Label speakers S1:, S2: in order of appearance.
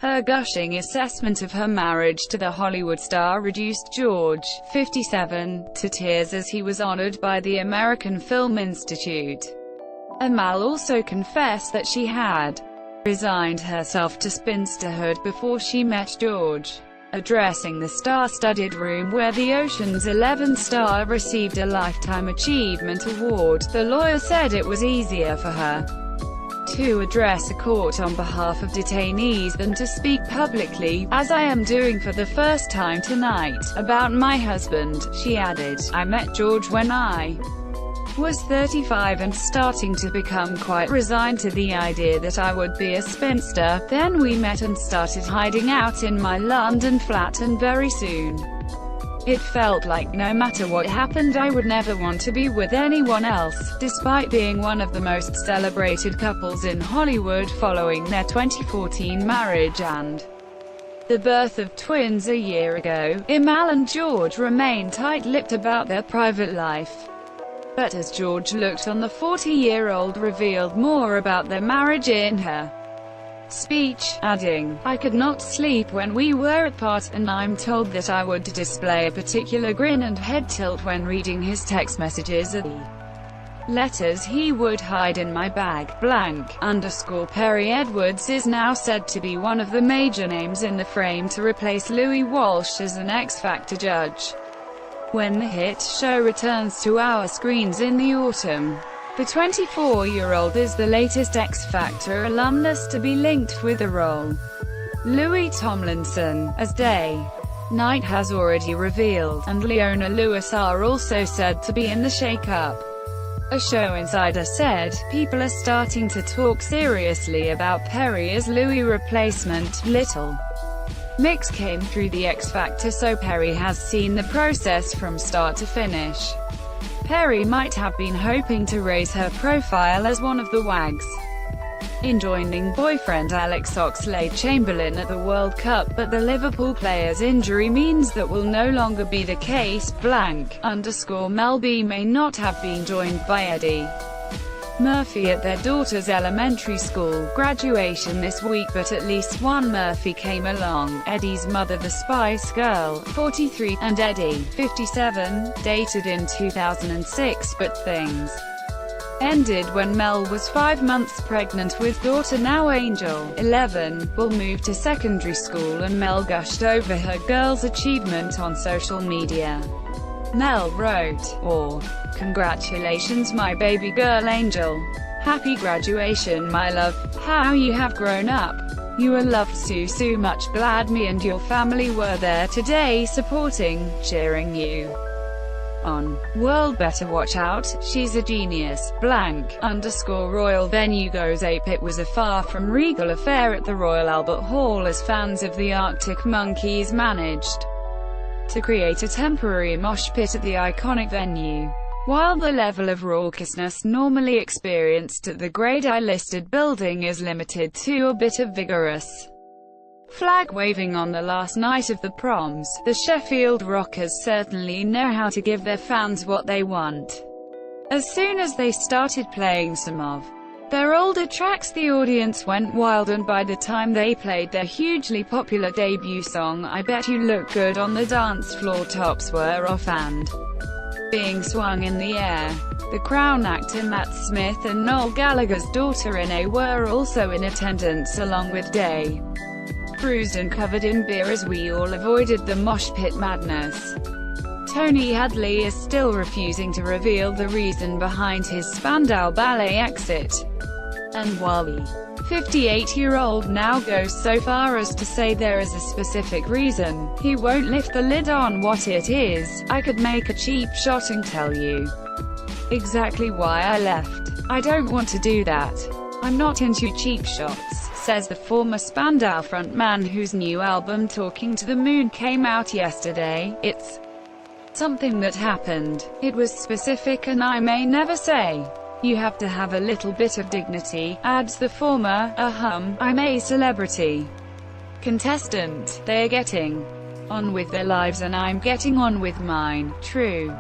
S1: Her gushing assessment of her marriage to the Hollywood star reduced George, 57, to tears as he was honored by the American Film Institute. Amal also confessed that she had resigned herself to spinsterhood before she met George. Addressing the star-studded room where the Ocean's 11 star received a Lifetime Achievement Award, the lawyer said it was easier for her to address a court on behalf of detainees than to speak publicly, as I am doing for the first time tonight, about my husband. She added, "I met George when I was 35 and starting to become quite resigned to the idea that I would be a spinster. Then we met and started hiding out in my London flat, and very soon it felt like no matter what happened I would never want to be with anyone else." Despite being one of the most celebrated couples in Hollywood following their 2014 marriage and the birth of twins a year ago, Amal and George remain tight-lipped about their private life. But as George looked on, the 40-year-old revealed more about their marriage in her speech, adding, "I could not sleep when we were apart, and I'm told that I would display a particular grin and head tilt when reading his text messages or the letters he would hide in my bag." Perry Edwards is now said to be one of the major names in the frame to replace Louis Walsh as an X Factor judge when the hit show returns to our screens in the autumn. The 24-year-old is the latest X Factor alumnus to be linked with the role. Louis Tomlinson, as Day-Night has already revealed, and Leona Lewis are also said to be in the shake-up. A show insider said, "People are starting to talk seriously about Perry as Louis' replacement." Little mix came through the X Factor, so Perry has seen the process from start to finish. Perry might have been hoping to raise her profile as one of the WAGs in joining boyfriend Alex Oxlade-Chamberlain at the World Cup, but the Liverpool player's injury means that will no longer be the case. Mel B may not have been joined by Eddie Murphy at their daughter's elementary school graduation this week, but at least one Murphy came along. Eddie's mother, the Spice Girl, 43, and Eddie, 57, dated in 2006, but things ended when Mel was 5 months pregnant with daughter now Angel, 11, will move to secondary school, and Mel gushed over her girl's achievement on social media. Mel wrote, "Oh, congratulations my baby girl Angel. Happy graduation my love. How you have grown up. You are loved so much. Glad me and your family were there today supporting, cheering you on. World better watch out, she's a genius." Royal venue goes ape. It was a far from regal affair at the Royal Albert Hall as fans of the Arctic Monkeys managed to create a temporary mosh pit at the iconic venue. While the level of raucousness normally experienced at the Grade I-listed building is limited to a bit of vigorous flag-waving on the last night of the proms, the Sheffield Rockers certainly know how to give their fans what they want. As soon as they started playing some of their older tracks, the audience went wild, and by the time they played their hugely popular debut song, I Bet You Look Good on the dance floor, tops were off and being swung in the air. The Crown actor Matt Smith and Noel Gallagher's daughter Renee were also in attendance, along with Day. Bruised and covered in beer as we all avoided the mosh pit madness. Tony Hadley is still refusing to reveal the reason behind his Spandau Ballet exit. And while the 58-year-old now goes so far as to say there is a specific reason, he won't lift the lid on what it is. "I could make a cheap shot and tell you exactly why I left. I don't want to do that. I'm not into cheap shots," says the former Spandau frontman, whose new album Talking to the Moon came out yesterday. "It's something that happened. It was specific and I may never say. You have to have a little bit of dignity," adds the former. I'm a celebrity contestant. They're getting on with their lives and I'm getting on with mine. True.